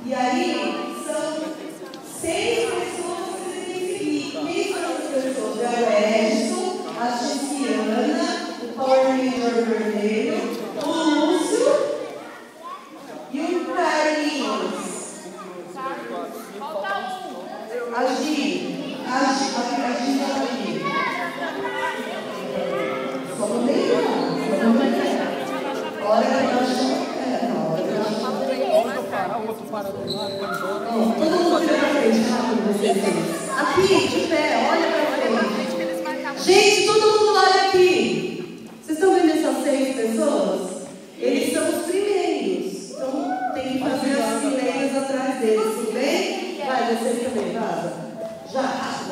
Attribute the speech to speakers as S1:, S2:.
S1: E aí, são 6 pessoas que você tem que seguir. Quem são essas pessoas? É o Edson, a Tiziana, o Power Ranger vermelho, o Lúcio e o Carlinhos. A Gi tá aqui. Só no meio, olha que eu acho. Todo mundo vira pra frente, rápido, vocês. Aqui, de pé, olha pra frente. Gente, todo mundo olha aqui. Vocês estão vendo essas 6 pessoas? Eles são os primeiros. Então tem que fazer as fileiras atrás deles, tudo bem? Vai, vocês também, vaza. Já.